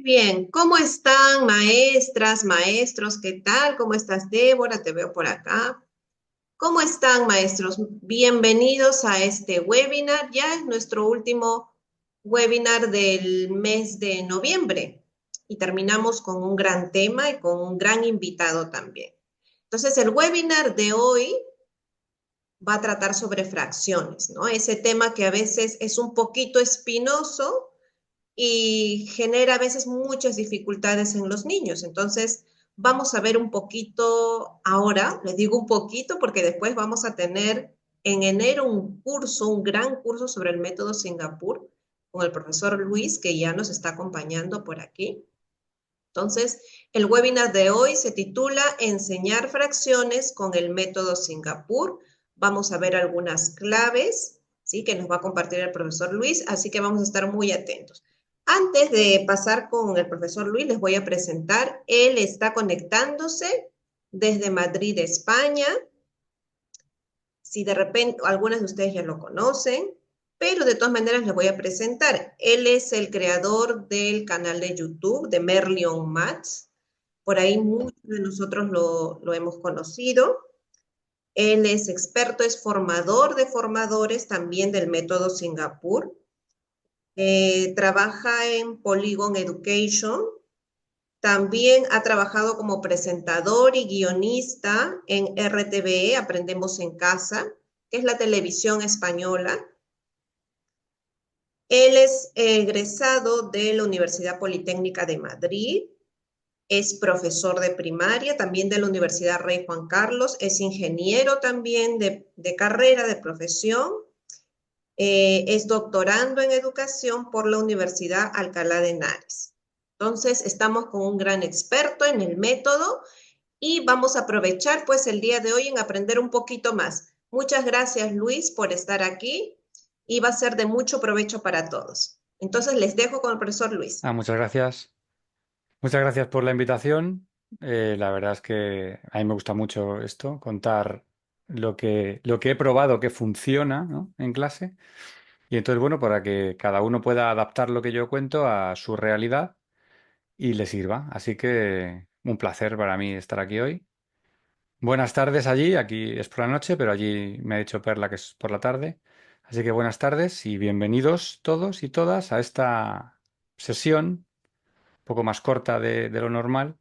Bien, ¿cómo están maestras, maestros? ¿Qué tal? ¿Cómo estás, Débora? Te veo por acá. ¿Cómo están, maestros? Bienvenidos a este webinar. Ya es nuestro último webinar del mes de noviembre y terminamos con un gran tema y con un gran invitado también. Entonces, el webinar de hoy va a tratar sobre fracciones, ¿no? Ese tema que a veces es un poquito espinoso y genera a veces muchas dificultades en los niños. Entonces, vamos a ver un poquito ahora, les digo un poquito porque después vamos a tener en enero un curso, un gran curso sobre el método Singapur con el profesor Luis, que ya nos está acompañando por aquí. Entonces, el webinar de hoy se titula Enseñar fracciones con el método Singapur. Vamos a ver algunas claves, ¿sí? Que nos va a compartir el profesor Luis, así que vamos a estar muy atentos. Antes de pasar con el profesor Luis, les voy a presentar. Él está conectándose desde Madrid, España. Si de repente algunas de ustedes ya lo conocen, pero de todas maneras les voy a presentar. Él es el creador del canal de YouTube de Merlion Maths. Por ahí muchos de nosotros lo hemos conocido. Él es experto, es formador de formadores también del método Singapur. Trabaja en Polygon Education. También ha trabajado como presentador y guionista en RTVE, Aprendemos en Casa, que es la televisión española. Él es egresado de la Universidad Politécnica de Madrid, es profesor de primaria, también de la Universidad Rey Juan Carlos, es ingeniero también de carrera, de profesión, es doctorando en educación por la Universidad Alcalá de Henares. Entonces, estamos con un gran experto en el método y vamos a aprovechar pues el día de hoy en aprender un poquito más. Muchas gracias, Luis, por estar aquí y va a ser de mucho provecho para todos. Entonces, les dejo con el profesor Luis. Muchas gracias. Muchas gracias por la invitación. La verdad es que a mí me gusta mucho esto, contar lo que he probado que funciona, ¿no? En clase. Y entonces, bueno, para que cada uno pueda adaptar lo que yo cuento a su realidad y le sirva. Así que un placer para mí estar aquí hoy. Buenas tardes allí, aquí es por la noche, pero allí me ha dicho Perla que es por la tarde. Así que buenas tardes y bienvenidos todos y todas a esta sesión un poco más corta de lo normal,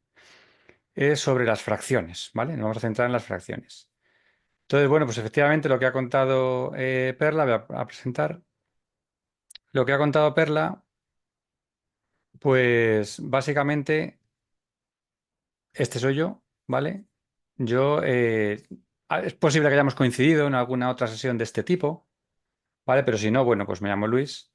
es sobre las fracciones, ¿vale? Nos vamos a centrar en las fracciones. Entonces, bueno, pues efectivamente lo que ha contado Perla, voy a presentar. Lo que ha contado Perla, pues básicamente, este soy yo, ¿vale? Yo, es posible que hayamos coincidido en alguna otra sesión de este tipo, ¿vale? Pero si no, bueno, pues me llamo Luis.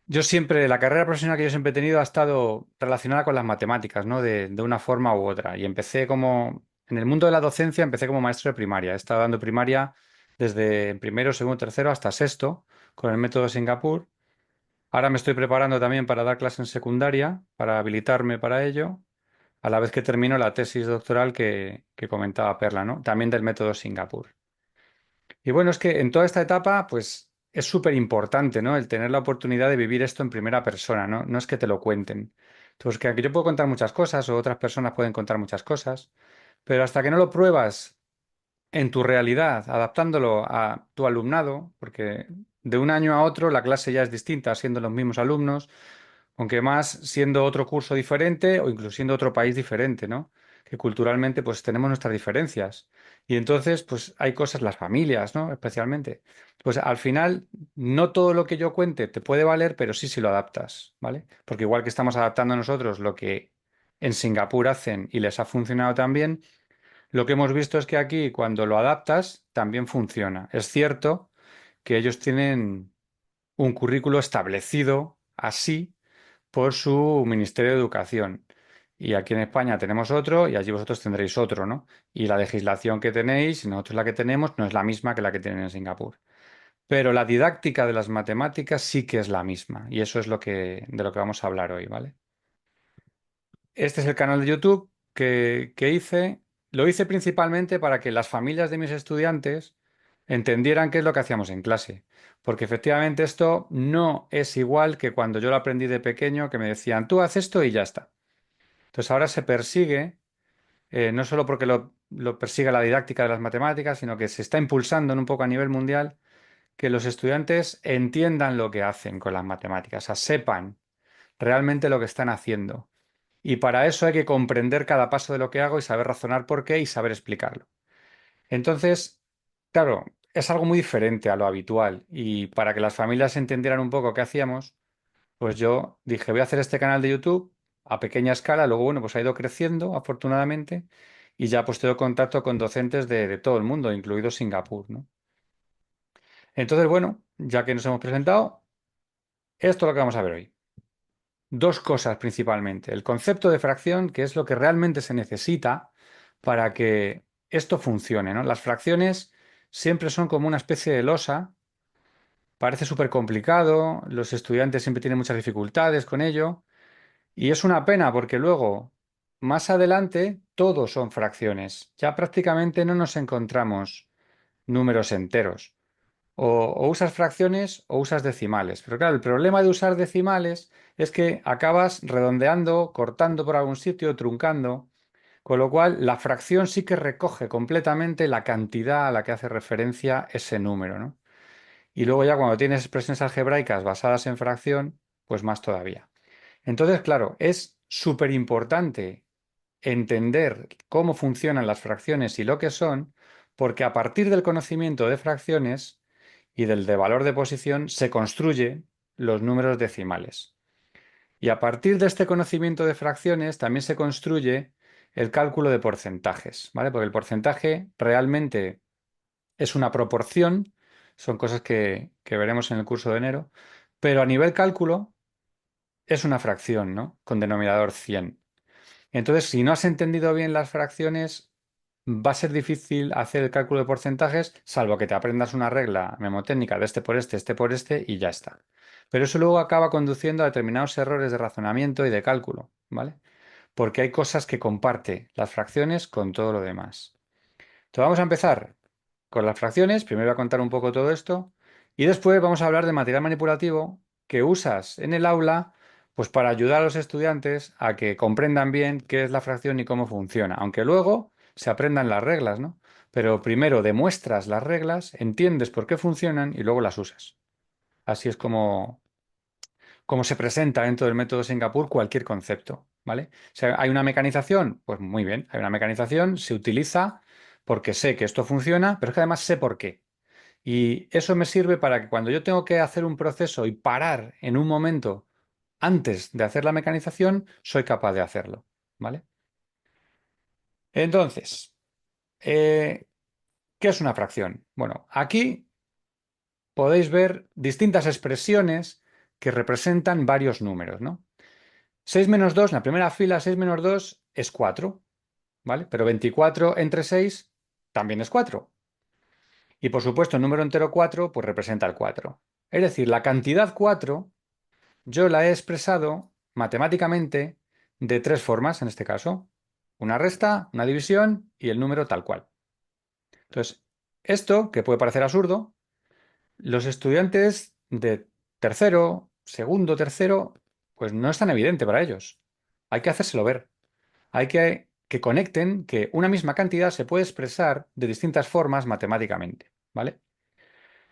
Yo siempre, la carrera profesional que yo siempre he tenido ha estado relacionada con las matemáticas, ¿no? De una forma u otra. Y empecé como, en el mundo de la docencia, empecé como maestro de primaria. He estado dando primaria desde primero, segundo, tercero hasta sexto con el método Singapur. Ahora me estoy preparando también para dar clase en secundaria, para habilitarme para ello, a la vez que termino la tesis doctoral que comentaba Perla, ¿no? También del método Singapur. Y bueno, es que en toda esta etapa, pues es súper importante, ¿no? El tener la oportunidad de vivir esto en primera persona, ¿no? No es que te lo cuenten. Entonces, que aquí yo puedo contar muchas cosas o otras personas pueden contar muchas cosas, pero hasta que no lo pruebas en tu realidad, adaptándolo a tu alumnado, porque de un año a otro la clase ya es distinta, siendo los mismos alumnos, aunque más siendo otro curso diferente o incluso siendo otro país diferente, ¿no? Que culturalmente pues tenemos nuestras diferencias. Y entonces pues hay cosas, las familias, ¿no? Especialmente. Pues al final no todo lo que yo cuente te puede valer, pero sí si lo adaptas, ¿vale? Porque igual que estamos adaptando nosotros lo que en Singapur hacen y les ha funcionado también, lo que hemos visto es que aquí cuando lo adaptas también funciona. Es cierto que ellos tienen un currículo establecido así por su Ministerio de Educación. Y aquí en España tenemos otro y allí vosotros tendréis otro, ¿no? Y la legislación que tenéis y nosotros la que tenemos no es la misma que la que tienen en Singapur. Pero la didáctica de las matemáticas sí que es la misma y eso es de lo que vamos a hablar hoy, ¿vale? Este es el canal de YouTube que hice. Lo hice principalmente para que las familias de mis estudiantes entendieran qué es lo que hacíamos en clase. Porque efectivamente esto no es igual que cuando yo lo aprendí de pequeño, que me decían, tú haz esto y ya está. Entonces ahora se persigue, no solo porque lo persiga la didáctica de las matemáticas, sino que se está impulsando en un poco a nivel mundial que los estudiantes entiendan lo que hacen con las matemáticas, o sea, sepan realmente lo que están haciendo. Y para eso hay que comprender cada paso de lo que hago y saber razonar por qué y saber explicarlo. Entonces, claro, es algo muy diferente a lo habitual. Y para que las familias entendieran un poco qué hacíamos, pues yo dije, voy a hacer este canal de YouTube a pequeña escala. Luego, bueno, pues ha ido creciendo, afortunadamente, y ya pues tengo contacto con docentes de todo el mundo, incluido Singapur, ¿no? Entonces, bueno, ya que nos hemos presentado, esto es lo que vamos a ver hoy. Dos cosas principalmente. El concepto de fracción, que es lo que realmente se necesita para que esto funcione, ¿no? Las fracciones siempre son como una especie de losa, parece súper complicado, los estudiantes siempre tienen muchas dificultades con ello, y es una pena porque luego, más adelante, todos son fracciones. Ya prácticamente no nos encontramos números enteros. O usas fracciones o usas decimales. Pero claro, el problema de usar decimales es que acabas redondeando, cortando por algún sitio, truncando, con lo cual la fracción sí que recoge completamente la cantidad a la que hace referencia ese número, ¿no? Y luego ya cuando tienes expresiones algebraicas basadas en fracción, pues más todavía. Entonces, claro, es súper importante entender cómo funcionan las fracciones y lo que son, porque a partir del conocimiento de fracciones y del de valor de posición se construye los números decimales. Y a partir de este conocimiento de fracciones también se construye el cálculo de porcentajes, ¿vale? Porque el porcentaje realmente es una proporción, son cosas que veremos en el curso de enero, pero a nivel cálculo es una fracción, ¿no? Con denominador 100. Entonces, si no has entendido bien las fracciones, va a ser difícil hacer el cálculo de porcentajes, salvo que te aprendas una regla memotécnica de este por este, y ya está. Pero eso luego acaba conduciendo a determinados errores de razonamiento y de cálculo, ¿vale? Porque hay cosas que comparte las fracciones con todo lo demás. Entonces, vamos a empezar con las fracciones. Primero voy a contar un poco todo esto y después vamos a hablar de material manipulativo que usas en el aula, pues para ayudar a los estudiantes a que comprendan bien qué es la fracción y cómo funciona, aunque luego se aprendan las reglas, ¿no? Pero primero demuestras las reglas, entiendes por qué funcionan y luego las usas. Así es como se presenta dentro del método Singapur cualquier concepto, ¿vale? O sea, ¿hay una mecanización? Pues muy bien, hay una mecanización, se utiliza porque sé que esto funciona, pero es que además sé por qué. Y eso me sirve para que cuando yo tengo que hacer un proceso y parar en un momento antes de hacer la mecanización, soy capaz de hacerlo, ¿vale? Entonces, eh, ¿qué es una fracción? Bueno, aquí podéis ver distintas expresiones que representan varios números, ¿no? 6 menos 2, en la primera fila, 6 menos 2 es 4, ¿vale? Pero 24 entre 6 también es 4. Y por supuesto, el número entero 4 pues representa el 4. Es decir, la cantidad 4 yo la he expresado matemáticamente de tres formas en este caso. Una resta, una división y el número tal cual. Entonces, esto, que puede parecer absurdo, los estudiantes de tercero, segundo, tercero, pues no es tan evidente para ellos. Hay que hacérselo ver. Hay que conecten que una misma cantidad se puede expresar de distintas formas matemáticamente, ¿vale?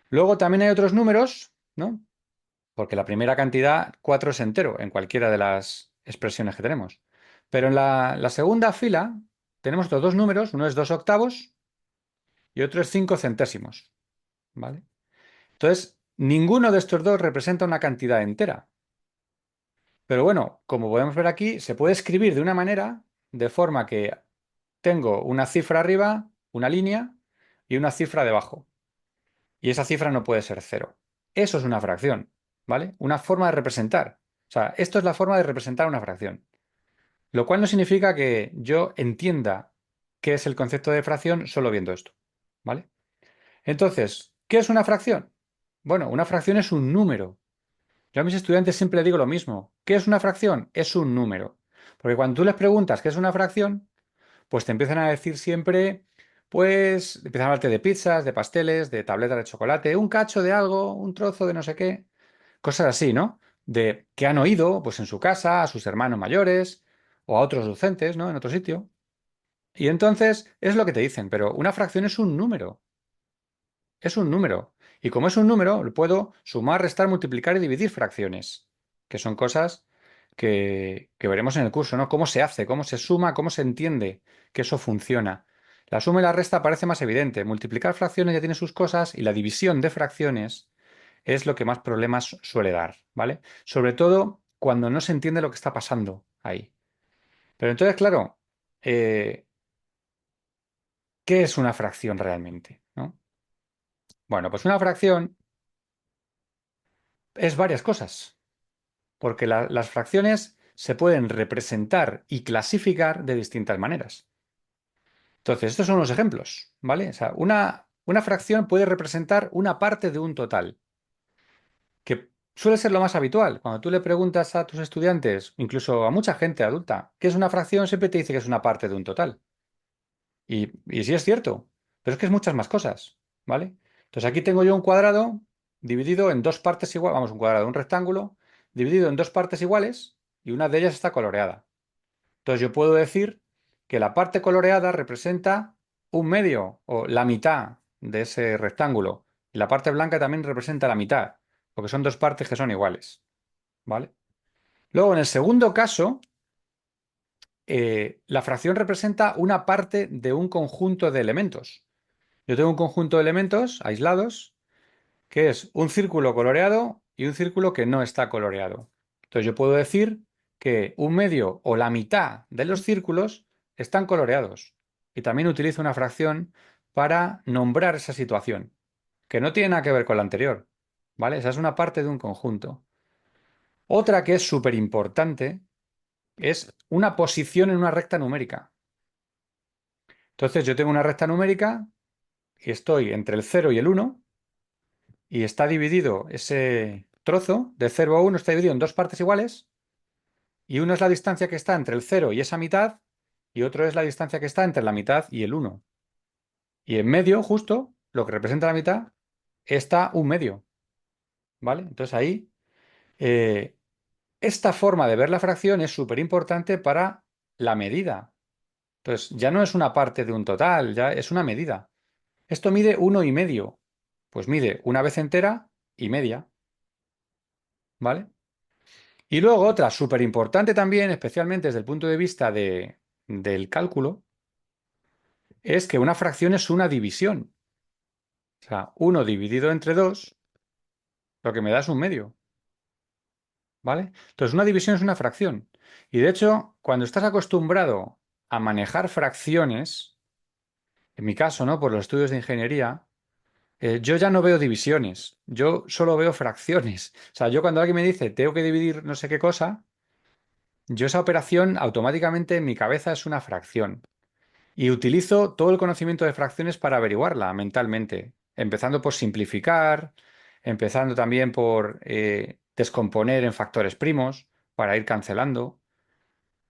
Luego también hay otros números, ¿no? Porque la primera cantidad, 4 es entero en cualquiera de las expresiones que tenemos. Pero en la segunda fila tenemos otros dos números, uno es 2 octavos y otro es 5 centésimos, ¿vale? Entonces, ninguno de estos dos representa una cantidad entera. Pero bueno, como podemos ver aquí, se puede escribir de una manera de forma que tengo una cifra arriba, una línea y una cifra debajo. Y esa cifra no puede ser cero. Eso es una fracción, ¿vale? Una forma de representar. O sea, esto es la forma de representar una fracción. Lo cual no significa que yo entienda qué es el concepto de fracción solo viendo esto, ¿vale? Entonces, ¿qué es una fracción? Bueno, una fracción es un número. Yo a mis estudiantes siempre les digo lo mismo. ¿Qué es una fracción? Es un número. Porque cuando tú les preguntas qué es una fracción, pues te empiezan a decir siempre, pues empiezan a hablarte de pizzas, de pasteles, de tabletas de chocolate, un cacho de algo, un trozo de no sé qué, cosas así, ¿no? De que han oído, pues en su casa, a sus hermanos mayores o a otros docentes, ¿no? En otro sitio. Y entonces es lo que te dicen, pero una fracción es un número. Es un número. Y como es un número, puedo sumar, restar, multiplicar y dividir fracciones, que son cosas que veremos en el curso, ¿no? Cómo se hace, cómo se suma, cómo se entiende que eso funciona. La suma y la resta parece más evidente. Multiplicar fracciones ya tiene sus cosas y la división de fracciones es lo que más problemas suele dar, ¿vale? Sobre todo cuando no se entiende lo que está pasando ahí. Pero entonces, claro, eh, ¿qué es una fracción realmente? ¿No? Bueno, pues una fracción es varias cosas, porque las fracciones se pueden representar y clasificar de distintas maneras. Entonces, estos son los ejemplos, ¿vale? O sea, una fracción puede representar una parte de un total, que suele ser lo más habitual. Cuando tú le preguntas a tus estudiantes, incluso a mucha gente adulta, ¿qué es una fracción? Siempre te dice que es una parte de un total. Y sí es cierto, pero es que es muchas más cosas, ¿vale? Entonces aquí tengo yo un cuadrado dividido en dos partes iguales, vamos, un cuadrado, un rectángulo, dividido en dos partes iguales y una de ellas está coloreada. Entonces yo puedo decir que la parte coloreada representa un medio o la mitad de ese rectángulo y la parte blanca también representa la mitad, porque son dos partes que son iguales, ¿vale? Luego, en el segundo caso, la fracción representa una parte de un conjunto de elementos. Yo tengo un conjunto de elementos aislados, que es un círculo coloreado y un círculo que no está coloreado. Entonces yo puedo decir que un medio o la mitad de los círculos están coloreados. Y también utilizo una fracción para nombrar esa situación, que no tiene nada que ver con la anterior. ¿Vale? Esa es una parte de un conjunto. Otra que es súper importante es una posición en una recta numérica. Entonces yo tengo una recta numérica y estoy entre el 0 y el 1 y está dividido ese trozo de 0 a 1 está dividido en dos partes iguales y uno es la distancia que está entre el 0 y esa mitad y otro es la distancia que está entre la mitad y el 1. Y en medio, justo, lo que representa la mitad, está un medio, ¿vale? Entonces ahí, eh, esta forma de ver la fracción es súper importante para la medida. Entonces ya no es una parte de un total, ya es una medida. Esto mide 1,5. Pues mide una vez entera y media, ¿vale? Y luego otra súper importante también, especialmente desde el punto de vista del cálculo, es que una fracción es una división. O sea, 1 dividido entre 2, lo que me da es un medio, ¿vale? Entonces, una división es una fracción. Y de hecho, cuando estás acostumbrado a manejar fracciones, en mi caso, ¿no? Por los estudios de ingeniería, yo ya no veo divisiones, yo solo veo fracciones. O sea, yo cuando alguien me dice, tengo que dividir no sé qué cosa, yo esa operación automáticamente en mi cabeza es una fracción. Y utilizo todo el conocimiento de fracciones para averiguarla mentalmente, empezando por simplificar, empezando también por descomponer en factores primos para ir cancelando.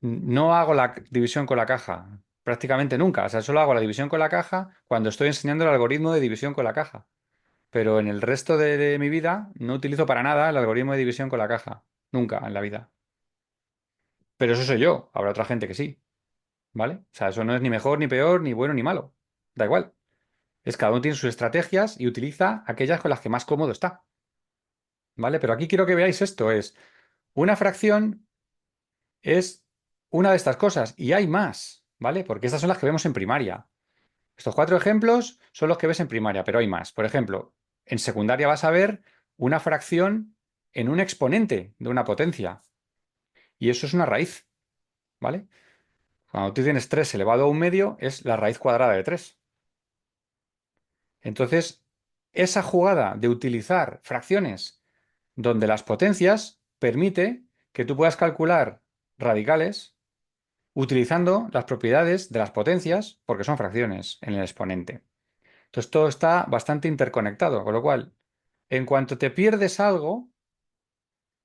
No hago la división con la caja, prácticamente nunca. O sea, solo hago la división con la caja cuando estoy enseñando el algoritmo de división con la caja. Pero en el resto de mi vida no utilizo para nada el algoritmo de división con la caja. Nunca en la vida. Pero eso soy yo. Habrá otra gente que sí. ¿Vale? O sea, eso no es ni mejor, ni peor, ni bueno, ni malo. Da igual. Es cada uno tiene sus estrategias y utiliza aquellas con las que más cómodo está. ¿Vale? Pero aquí quiero que veáis esto, es una fracción es una de estas cosas y hay más, ¿vale? Porque estas son las que vemos en primaria. Estos cuatro ejemplos son los que ves en primaria, pero hay más. Por ejemplo, en secundaria vas a ver una fracción en un exponente de una potencia y eso es una raíz, ¿vale? Cuando tú tienes 3 elevado a un medio es la raíz cuadrada de 3. Entonces, esa jugada de utilizar fracciones donde las potencias permite que tú puedas calcular radicales utilizando las propiedades de las potencias, porque son fracciones en el exponente. Entonces, todo está bastante interconectado, con lo cual, en cuanto te pierdes algo,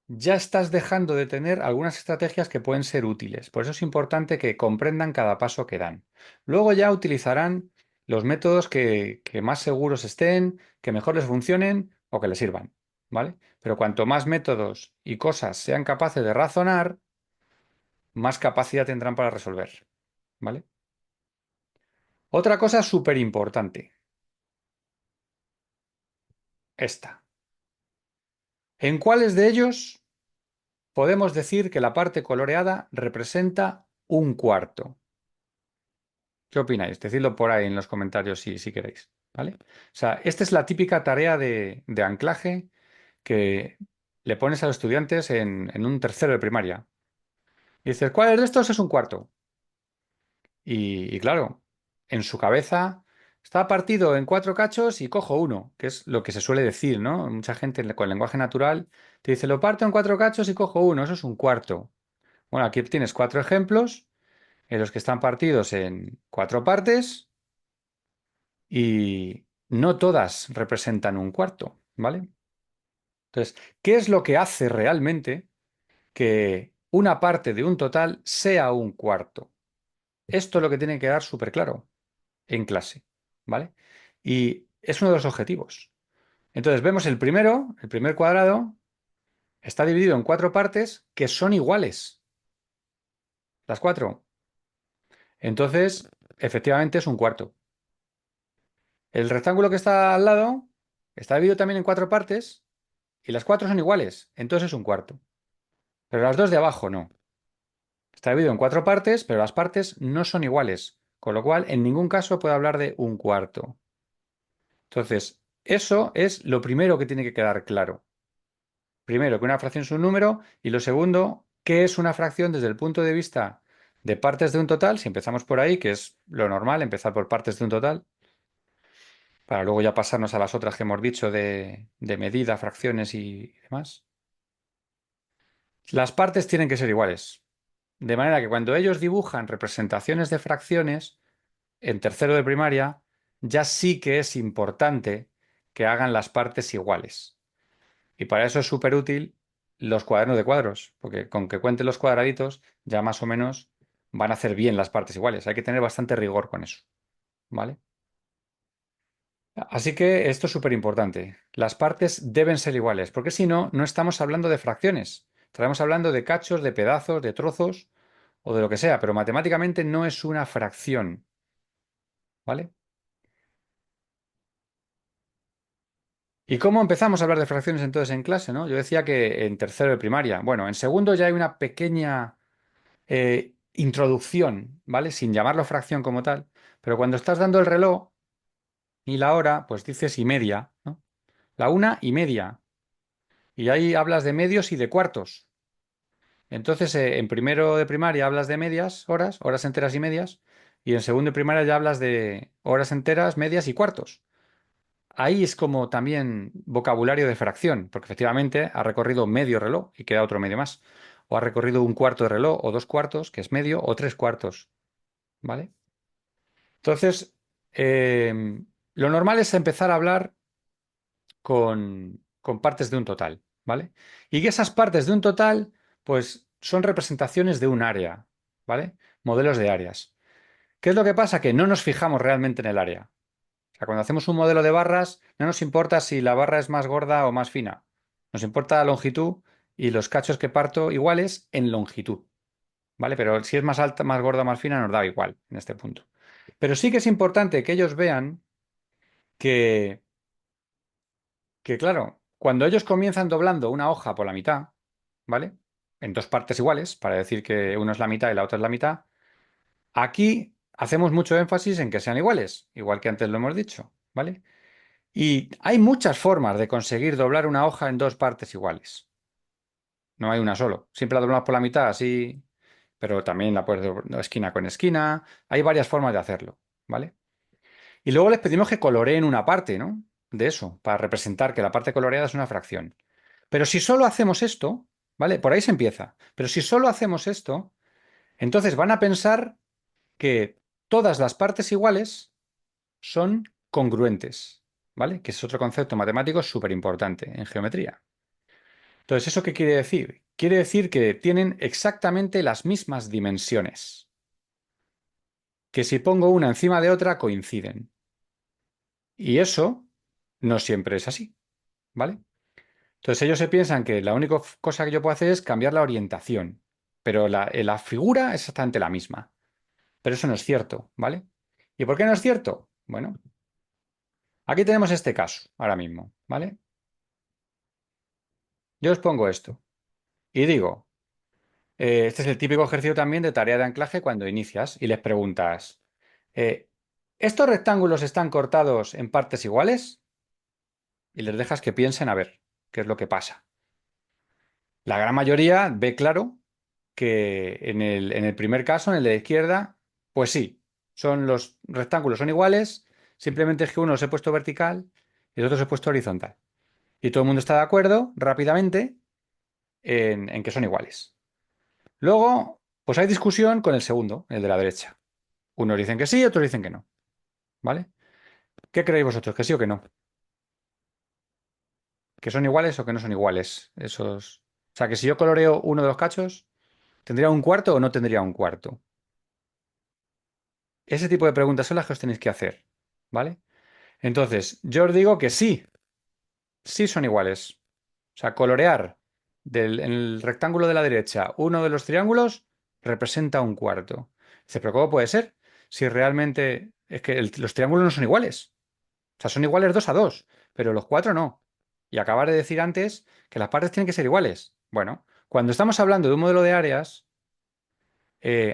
ya estás dejando de tener algunas estrategias que pueden ser útiles. Por eso es importante que comprendan cada paso que dan. Luego ya utilizarán los métodos que más seguros estén, que mejor les funcionen o que les sirvan, ¿vale? Pero cuanto más métodos y cosas sean capaces de razonar, más capacidad tendrán para resolver, ¿vale? Otra cosa súper importante, esta. ¿En cuáles de ellos podemos decir que la parte coloreada representa un cuarto? ¿Qué opináis? Decidlo por ahí en los comentarios si queréis, ¿vale? O sea, esta es la típica tarea de anclaje que le pones a los estudiantes en un tercero de primaria. Y dices, ¿cuál de estos es un cuarto? Y claro, en su cabeza está partido en cuatro cachos y cojo uno, que es lo que se suele decir, ¿no? Mucha gente con lenguaje natural te dice, lo parto en cuatro cachos y cojo uno, eso es un cuarto. Bueno, aquí tienes cuatro ejemplos en los que están partidos en cuatro partes y no todas representan un cuarto, ¿vale? Entonces, ¿qué es lo que hace realmente que una parte de un total sea un cuarto? Esto es lo que tiene que quedar súper claro en clase, ¿vale? Y es uno de los objetivos. Entonces, vemos el primero, el primer cuadrado, está dividido en cuatro partes que son iguales, las cuatro. Entonces, efectivamente es un cuarto. El rectángulo que está al lado está dividido también en cuatro partes y las cuatro son iguales, entonces es un cuarto. Pero las dos de abajo no. Está dividido en cuatro partes, pero las partes no son iguales, con lo cual en ningún caso puede hablar de un cuarto. Entonces, eso es lo primero que tiene que quedar claro. Primero, que una fracción es un número y lo segundo, ¿qué es una fracción desde el punto de vista de partes de un total? Si empezamos por ahí, que es lo normal, empezar por partes de un total, para luego ya pasarnos a las otras que hemos dicho de medida, fracciones y demás. Las partes tienen que ser iguales. De manera que cuando ellos dibujan representaciones de fracciones, en tercero de primaria, ya sí que es importante que hagan las partes iguales. Y para eso es súper útil los cuadernos de cuadros, porque con que cuenten los cuadraditos, ya más o menos van a hacer bien las partes iguales. Hay que tener bastante rigor con eso, ¿vale? Así que esto es súper importante. Las partes deben ser iguales, porque si no, no estamos hablando de fracciones. Estaremos hablando de cachos, de pedazos, de trozos o de lo que sea, pero matemáticamente no es una fracción, ¿vale? ¿Y cómo empezamos a hablar de fracciones entonces en clase, no? Yo decía que en tercero de primaria. Bueno, en segundo ya hay una pequeña introducción, ¿vale? Sin llamarlo fracción como tal. Pero cuando estás dando el reloj y la hora, pues dices y media, ¿no? La una y media. Y ahí hablas de medios y de cuartos. Entonces, en primero de primaria hablas de medias horas, horas enteras y medias. Y en segundo de primaria ya hablas de horas enteras, medias y cuartos. Ahí es como también vocabulario de fracción, porque efectivamente ha recorrido medio reloj y queda otro medio más. O ha recorrido un cuarto de reloj, o dos cuartos, que es medio, o tres cuartos, ¿vale? Entonces, lo normal es empezar a hablar con partes de un total, ¿vale? Y que esas partes de un total, pues, son representaciones de un área, ¿vale? Modelos de áreas. ¿Qué es lo que pasa? Que no nos fijamos realmente en el área. O sea, cuando hacemos un modelo de barras, no nos importa si la barra es más gorda o más fina. Nos importa la longitud y los cachos que parto iguales en longitud, ¿vale? Pero si es más alta, más gorda o más fina, nos da igual en este punto. Pero sí que es importante que ellos vean que, que, claro, cuando ellos comienzan doblando una hoja por la mitad, ¿vale? En dos partes iguales, para decir que uno es la mitad y la otra es la mitad, aquí hacemos mucho énfasis en que sean iguales, igual que antes lo hemos dicho, ¿vale? Y hay muchas formas de conseguir doblar una hoja en dos partes iguales. No hay una solo. Siempre la doblamos por la mitad, así, pero también la puedes doblar esquina con esquina. Hay varias formas de hacerlo, ¿vale? Y luego les pedimos que coloreen una parte, ¿no? De eso, para representar que la parte coloreada es una fracción. Pero si solo hacemos esto, ¿vale? Por ahí se empieza. Pero si solo hacemos esto, entonces van a pensar que todas las partes iguales son congruentes, ¿vale? Que es otro concepto matemático súper importante en geometría. Entonces, ¿eso qué quiere decir? Quiere decir que tienen exactamente las mismas dimensiones, que si pongo una encima de otra coinciden. Y eso no siempre es así, ¿vale? Entonces ellos se piensan que la única cosa que yo puedo hacer es cambiar la orientación, pero la figura es exactamente la misma. Pero eso no es cierto, ¿vale? ¿Y por qué no es cierto? Bueno, aquí tenemos este caso ahora mismo, ¿vale? Yo os pongo esto y digo, este es el típico ejercicio también de tarea de anclaje cuando inicias y les preguntas, eh, ¿estos rectángulos están cortados en partes iguales? Y les dejas que piensen a ver qué es lo que pasa. La gran mayoría ve claro que en el primer caso, en el de la izquierda, pues sí, los rectángulos son iguales, simplemente es que uno se ha puesto vertical y el otro se ha puesto horizontal. Y todo el mundo está de acuerdo rápidamente en que son iguales. Luego, pues hay discusión con el segundo, el de la derecha. Unos dicen que sí, otros dicen que no. ¿Vale? ¿Qué creéis vosotros? ¿Que sí o que no? ¿Que son iguales o que no son iguales? Esos. O sea, que si yo coloreo uno de los cachos, ¿tendría un cuarto o no tendría un cuarto? Ese tipo de preguntas son las que os tenéis que hacer. ¿Vale? Entonces, yo os digo que sí, sí son iguales. O sea, colorear en el rectángulo de la derecha uno de los triángulos representa un cuarto. Dice, pero ¿cómo puede ser? Si realmente es que los triángulos no son iguales. O sea, son iguales 2 a 2, pero los cuatro no. Y acabar de decir antes que las partes tienen que ser iguales. Bueno, cuando estamos hablando de un modelo de áreas,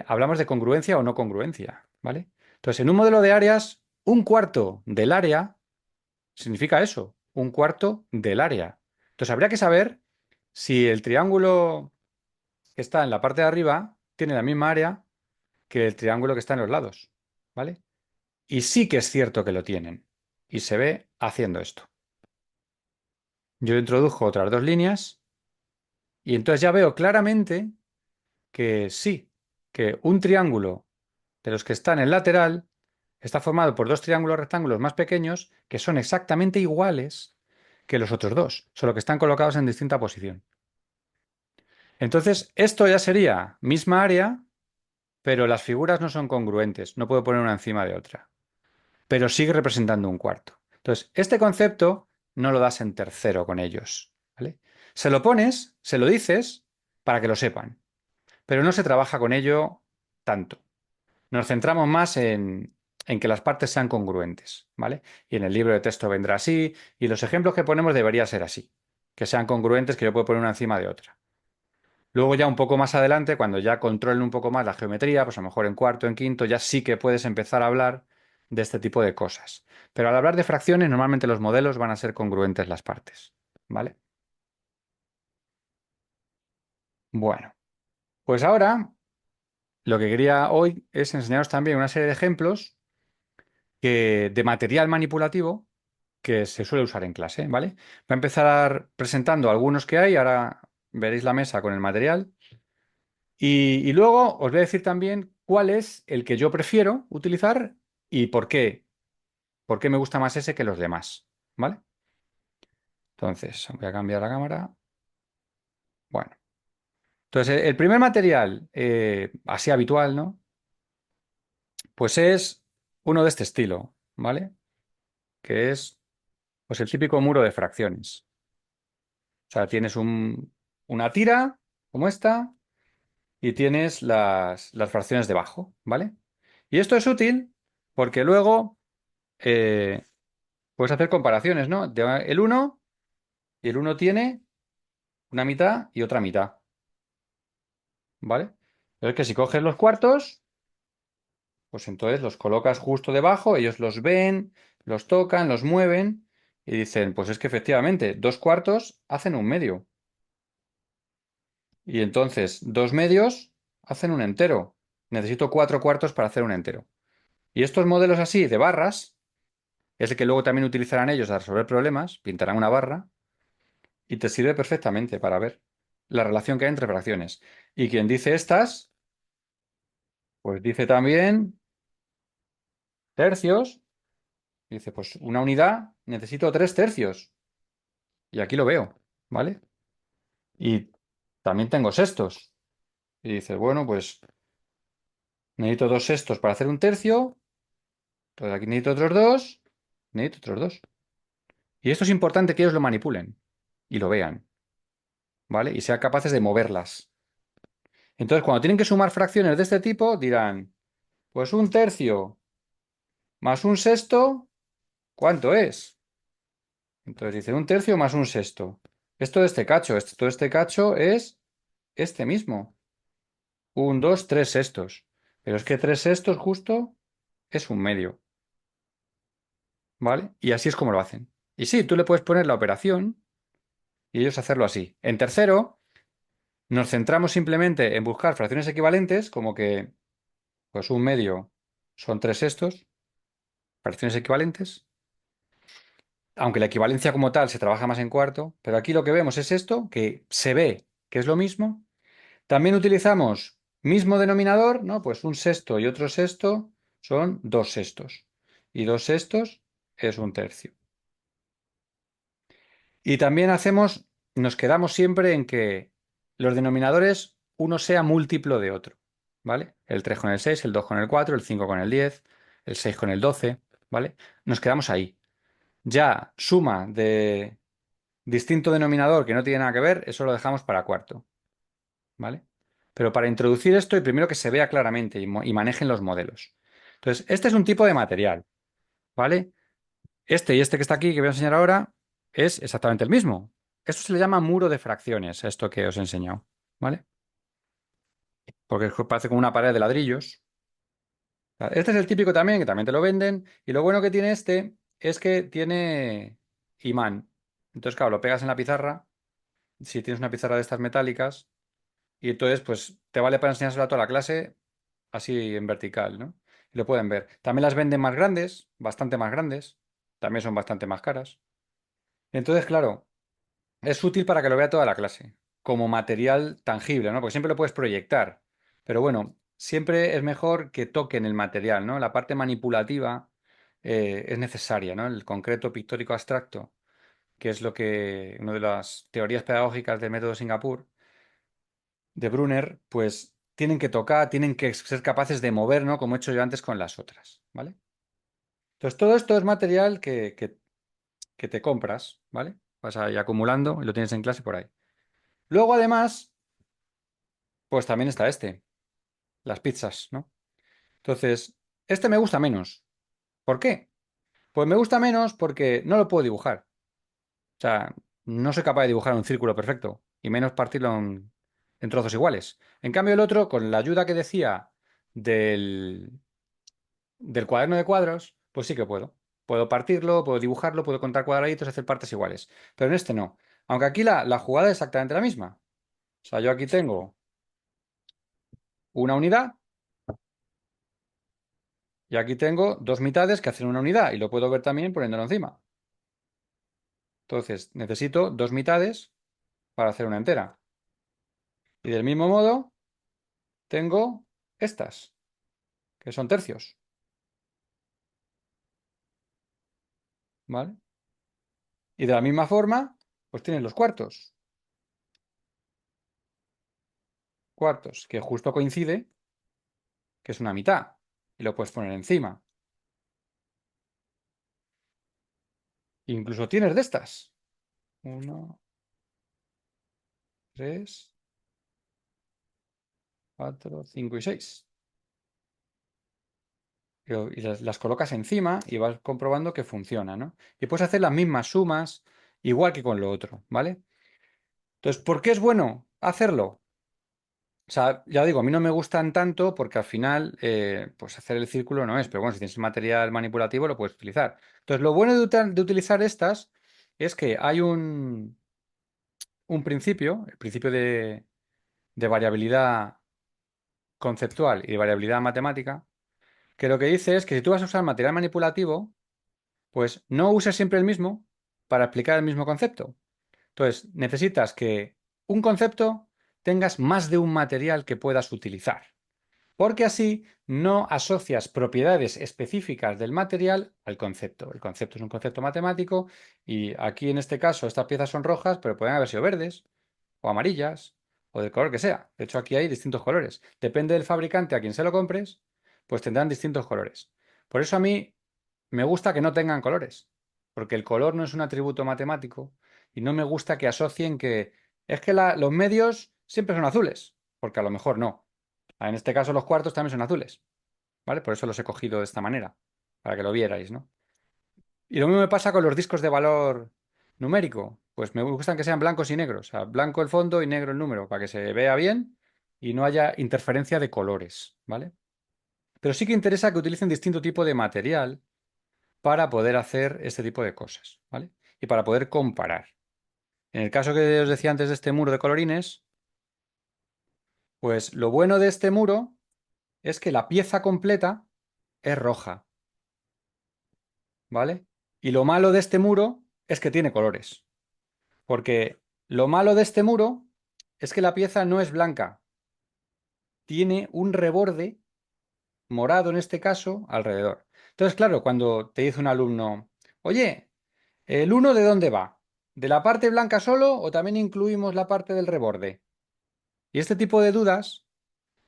hablamos de congruencia o no congruencia, ¿vale? Entonces, en un modelo de áreas, un cuarto del área significa eso, un cuarto del área. Entonces, habría que saber si el triángulo que está en la parte de arriba tiene la misma área que el triángulo que está en los lados, ¿vale? Y sí que es cierto que lo tienen. Y se ve haciendo esto. Yo introdujo otras dos líneas y entonces ya veo claramente que sí, que un triángulo de los que está en el lateral está formado por dos triángulos rectángulos más pequeños que son exactamente iguales que los otros dos, solo que están colocados en distinta posición. Entonces, esto ya sería misma área, pero las figuras no son congruentes, no puedo poner una encima de otra, pero sigue representando un cuarto. Entonces, este concepto no lo das en tercero con ellos, ¿vale? Se lo pones, se lo dices para que lo sepan, pero no se trabaja con ello tanto. Nos centramos más en que las partes sean congruentes, ¿vale? Y en el libro de texto vendrá así, y los ejemplos que ponemos debería ser así, que sean congruentes, que yo puedo poner una encima de otra. Luego ya un poco más adelante, cuando ya controlen un poco más la geometría, pues a lo mejor en cuarto, en quinto, ya sí que puedes empezar a hablar de este tipo de cosas. Pero al hablar de fracciones, normalmente los modelos van a ser congruentes las partes, ¿vale? Bueno, pues ahora lo que quería hoy es enseñaros también una serie de ejemplos de material manipulativo que se suele usar en clase, ¿vale? Voy a empezar presentando algunos que hay, ahora veréis la mesa con el material. Y luego os voy a decir también cuál es el que yo prefiero utilizar y por qué me gusta más ese que los demás, ¿vale? Entonces, voy a cambiar la cámara. Bueno, entonces el primer material, así habitual, ¿no? Pues es uno de este estilo, ¿vale? Que es pues el típico muro de fracciones. O sea, tienes una tira como esta y tienes las fracciones debajo, ¿vale? Y esto es útil porque luego eh, puedes hacer comparaciones, ¿no? El uno y el uno tiene una mitad y otra mitad, ¿vale? Pero es que si coges los cuartos, pues entonces los colocas justo debajo, ellos los ven, los tocan, los mueven y dicen, pues es que efectivamente, 2 cuartos hacen un medio. Y entonces 2 medios hacen un entero. Necesito 4 cuartos para hacer un entero. Y estos modelos así de barras es el que luego también utilizarán ellos a resolver problemas, pintarán una barra y te sirve perfectamente para ver la relación que hay entre fracciones. Y quien dice estas, pues dice también tercios. Dice, pues una unidad necesito 3 tercios. Y aquí lo veo, ¿vale? Y también tengo sextos. Y dices, bueno, pues necesito 2 sextos para hacer un tercio. Entonces aquí necesito otros dos. necesito otros dos. Y esto es importante que ellos lo manipulen y lo vean, ¿vale? Y sean capaces de moverlas. Entonces, cuando tienen que sumar fracciones de este tipo, dirán, pues un tercio más un sexto, ¿cuánto es? Entonces dice un tercio más un sexto. Esto de este cacho, esto de este cacho es este mismo. Un, dos, tres sextos. Pero es que tres sextos justo es un medio, ¿vale? Y así es como lo hacen. Y sí, tú le puedes poner la operación y ellos hacerlo así. En tercero, nos centramos simplemente en buscar fracciones equivalentes, como que pues un medio son tres sextos, fracciones equivalentes, aunque la equivalencia como tal se trabaja más en cuarto, pero aquí lo que vemos es esto, que se ve que es lo mismo. También utilizamos mismo denominador, ¿no? Pues un sexto y otro sexto son dos sextos. Y dos sextos es un tercio. Y también nos quedamos siempre en que los denominadores uno sea múltiplo de otro, ¿vale? El 3 con el 6, el 2 con el 4, el 5 con el 10, el 6 con el 12, ¿vale? Nos quedamos ahí. Ya suma de distinto denominador que no tiene nada que ver, eso lo dejamos para cuarto, ¿vale? Pero para introducir esto, y primero que se vea claramente y manejen los modelos. Entonces, este es un tipo de material, ¿vale? Este y este que está aquí, que voy a enseñar ahora, es exactamente el mismo. Esto se le llama muro de fracciones, a esto que os he enseñado, ¿vale? Porque parece como una pared de ladrillos. Este es el típico también, que también te lo venden. Y lo bueno que tiene este es que tiene imán. Entonces, claro, lo pegas en la pizarra, si tienes una pizarra de estas metálicas, y entonces, pues, te vale para enseñárselo a toda la clase así en vertical, ¿no? Y lo pueden ver. También las venden más grandes, bastante más grandes. También son bastante más caras. Entonces, claro. Es útil para que lo vea toda la clase, como material tangible, ¿no? Porque siempre lo puedes proyectar. Pero bueno, siempre es mejor que toquen el material, ¿no? La parte manipulativa es necesaria, ¿no? El concreto pictórico abstracto, que es lo que, una de las teorías pedagógicas del método Singapur, de Brunner, pues tienen que tocar, tienen que ser capaces de mover, ¿no? Como he hecho yo antes con las otras, ¿vale? Entonces, todo esto es material que te compras, ¿vale? Vas ahí acumulando y lo tienes en clase por ahí. Luego, además, pues también está este, las pizzas, ¿no? Entonces, este me gusta menos. ¿Por qué? Pues me gusta menos porque no lo puedo dibujar. O sea, no soy capaz de dibujar un círculo perfecto y menos partirlo en trozos iguales. En cambio, el otro, con la ayuda que decía del, del cuaderno de cuadros, pues sí que puedo. Puedo partirlo, puedo dibujarlo, puedo contar cuadraditos, hacer partes iguales. Pero en este no. Aunque aquí la jugada es exactamente la misma. O sea, yo aquí tengo una unidad. Y aquí tengo dos mitades que hacen una unidad y lo puedo ver también poniéndolo encima. Entonces, necesito dos mitades para hacer una entera. Y del mismo modo, tengo estas, que son tercios, ¿vale? Y de la misma forma, pues tienes los cuartos. Cuartos, que justo coincide, que es una mitad. Y lo puedes poner encima. Incluso tienes de estas. Uno, tres, cuatro, cinco y seis. Y las colocas encima y vas comprobando que funciona, ¿no? Y puedes hacer las mismas sumas, igual que con lo otro, ¿vale? Entonces, ¿por qué es bueno hacerlo? O sea, ya digo, a mí no me gustan tanto porque al final, pues hacer el círculo no es, pero bueno, si tienes material manipulativo lo puedes utilizar. Entonces, lo bueno de utilizar estas es que hay un principio, el principio de variabilidad conceptual y de variabilidad matemática, que lo que dice es que si tú vas a usar material manipulativo, pues no uses siempre el mismo para explicar el mismo concepto. Entonces, necesitas que un concepto tengas más de un material que puedas utilizar, porque así no asocias propiedades específicas del material al concepto. El concepto es un concepto matemático y aquí en este caso estas piezas son rojas, pero pueden haber sido verdes o amarillas o del color que sea. De hecho, aquí hay distintos colores. Depende del fabricante a quien se lo compres, pues tendrán distintos colores. Por eso a mí me gusta que no tengan colores, porque el color no es un atributo matemático y no me gusta que asocien que es que los medios siempre son azules, porque a lo mejor no. En este caso los cuartos también son azules, ¿vale? Por eso los he cogido de esta manera, para que lo vierais, ¿no? Y lo mismo me pasa con los discos de valor numérico. Pues me gustan que sean blancos y negros, o sea, blanco el fondo y negro el número, para que se vea bien y no haya interferencia de colores, ¿vale? Pero sí que interesa que utilicen distinto tipo de material para poder hacer este tipo de cosas, ¿vale? Y para poder comparar. En el caso que os decía antes de este muro de colorines, pues lo bueno de este muro es que la pieza completa es roja, ¿vale? Y lo malo de este muro es que tiene colores, porque lo malo de este muro es que la pieza no es blanca, tiene un reborde morado en este caso alrededor. Entonces, claro, cuando te dice un alumno, oye, ¿el uno de dónde va? ¿De la parte blanca solo o también incluimos la parte del reborde? Y este tipo de dudas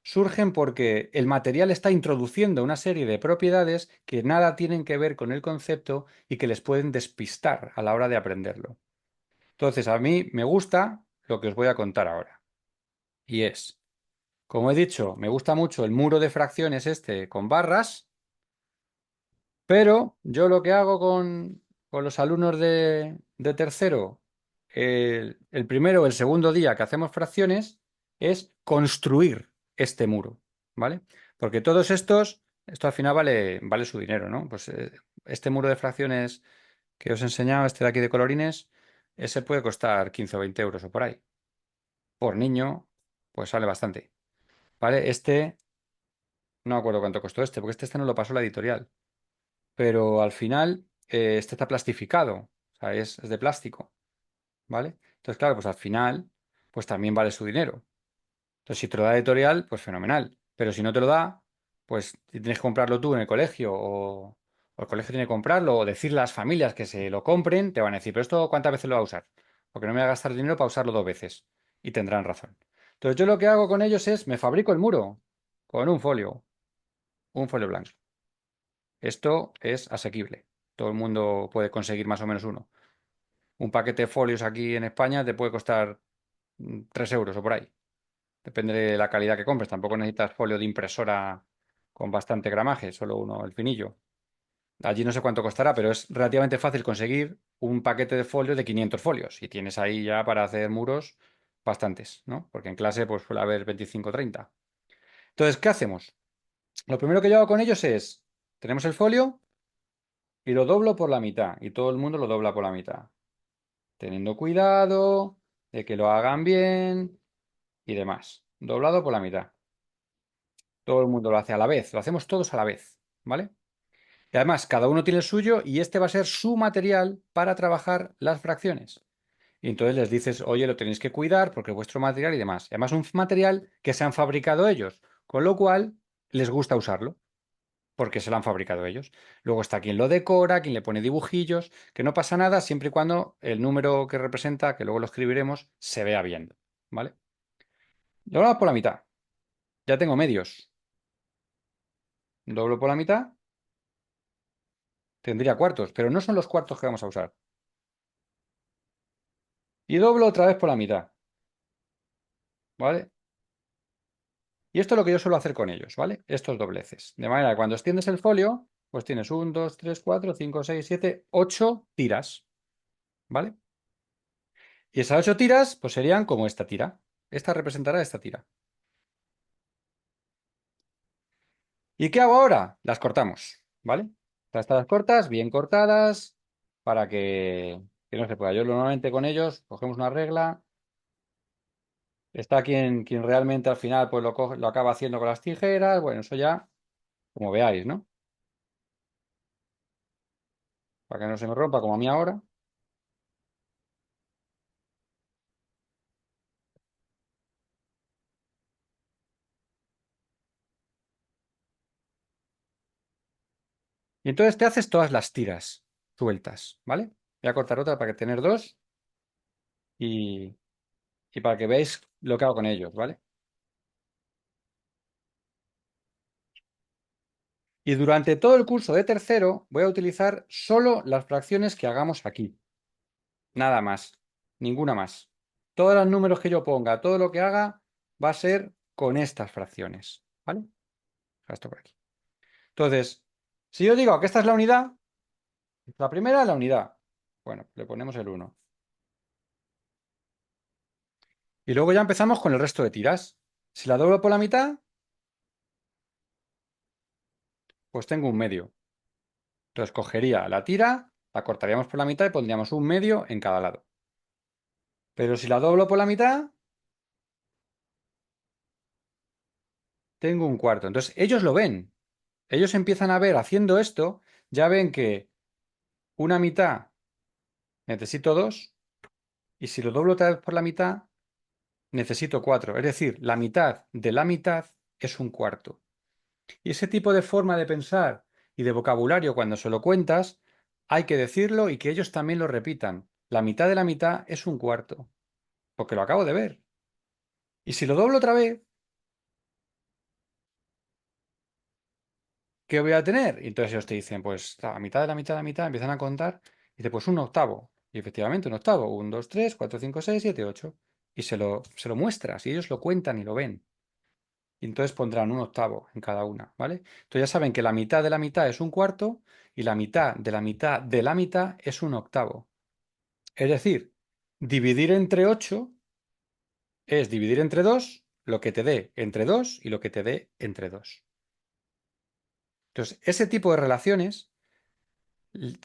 surgen porque el material está introduciendo una serie de propiedades que nada tienen que ver con el concepto y que les pueden despistar a la hora de aprenderlo. Entonces, a mí me gusta lo que os voy a contar ahora. Y es, como he dicho, me gusta mucho el muro de fracciones este con barras. Pero yo lo que hago con los alumnos de tercero, el primero o el segundo día que hacemos fracciones, es construir este muro, ¿vale? Porque todos estos, esto al final vale su dinero, ¿no? Pues este muro de fracciones que os he enseñado, este de aquí de colorines, ese puede costar 15 o 20 euros o por ahí. Por niño, pues sale bastante, ¿vale? Este, no me acuerdo cuánto costó este, porque este no lo pasó la editorial, pero al final este está plastificado, o sea, es de plástico, ¿vale? Entonces, claro, pues al final, pues también vale su dinero. Entonces, si te lo da editorial, pues fenomenal, pero si no te lo da, pues si tienes que comprarlo tú en el colegio o el colegio tiene que comprarlo o decirle a las familias que se lo compren, te van a decir, pero esto ¿cuántas veces lo va a usar? Porque no me voy a gastar dinero para usarlo dos veces y tendrán razón. Entonces, yo lo que hago con ellos es, me fabrico el muro con un folio blanco. Esto es asequible. Todo el mundo puede conseguir más o menos uno. Un paquete de folios aquí en España te puede costar 3 euros o por ahí. Depende de la calidad que compres. Tampoco necesitas folio de impresora con bastante gramaje, solo uno, el finillo. Allí no sé cuánto costará, pero es relativamente fácil conseguir un paquete de folio de 500 folios. Y tienes ahí ya para hacer muros bastantes, ¿no? Porque en clase pues suele haber 25 o 30. Entonces, ¿qué hacemos? Lo primero que yo hago con ellos es, tenemos el folio y lo doblo por la mitad. Y todo el mundo lo dobla por la mitad, teniendo cuidado de que lo hagan bien y demás. Doblado por la mitad. Todo el mundo lo hace a la vez, lo hacemos todos a la vez, ¿vale? Y además, cada uno tiene el suyo y este va a ser su material para trabajar las fracciones. Y entonces les dices, oye, lo tenéis que cuidar porque es vuestro material y demás. Y además, un material que se han fabricado ellos, con lo cual les gusta usarlo, porque se lo han fabricado ellos. Luego está quien lo decora, quien le pone dibujillos, que no pasa nada siempre y cuando el número que representa, que luego lo escribiremos, se vea bien, ¿vale? Lo doblo por la mitad. Ya tengo medios. Doblo por la mitad, tendría cuartos, pero no son los cuartos que vamos a usar. Y doblo otra vez por la mitad, ¿vale? Y esto es lo que yo suelo hacer con ellos, ¿vale? Estos dobleces. De manera que cuando extiendes el folio, pues tienes 1, 2, 3, 4, 5, 6, 7, 8 tiras, ¿vale? Y esas 8 tiras, pues serían como esta tira. Esta representará esta tira. ¿Y qué hago ahora? Las cortamos, ¿vale? Estas las cortas, bien cortadas, para que no se pueda. Yo normalmente con ellos cogemos una regla. Está quien realmente al final pues lo acaba haciendo con las tijeras. Bueno, eso ya, como veáis, ¿no? Para que no se me rompa como a mí ahora. Y entonces te haces todas las tiras sueltas, ¿vale? Voy a cortar otra para que tener dos y, y para que veáis lo que hago con ellos, ¿vale? Y durante todo el curso de tercero voy a utilizar solo las fracciones que hagamos aquí. Nada más, ninguna más. Todos los números que yo ponga, todo lo que haga, va a ser con estas fracciones, ¿vale? Esto por aquí. Entonces, si yo digo que esta es la unidad, la primera es la unidad. Bueno, le ponemos el 1. Y luego ya empezamos con el resto de tiras. Si la doblo por la mitad, pues tengo un medio. Entonces cogería la tira, la cortaríamos por la mitad y pondríamos un medio en cada lado. Pero si la doblo por la mitad, tengo un cuarto. Entonces ellos lo ven. Ellos empiezan a ver haciendo esto, ya ven que una mitad necesito 2 y si lo doblo otra vez por la mitad, necesito 4. Es decir, la mitad de la mitad es un cuarto. Y ese tipo de forma de pensar y de vocabulario cuando se lo cuentas, hay que decirlo y que ellos también lo repitan. La mitad de la mitad es un cuarto, porque lo acabo de ver. Y si lo doblo otra vez, ¿qué voy a tener? Y entonces ellos te dicen, pues la mitad de la mitad de la mitad, empiezan a contar, y dice, pues un octavo. Y efectivamente, un octavo. 1, 2, 3, 4, 5, 6, 7, 8. Y se lo muestras, y ellos lo cuentan y lo ven. Y entonces pondrán un octavo en cada una, ¿vale? Entonces ya saben que la mitad de la mitad es un cuarto y la mitad de la mitad de la mitad es un octavo. Es decir, dividir entre 8 es dividir entre 2 lo que te dé entre 2 y lo que te dé entre 2. Entonces, ese tipo de relaciones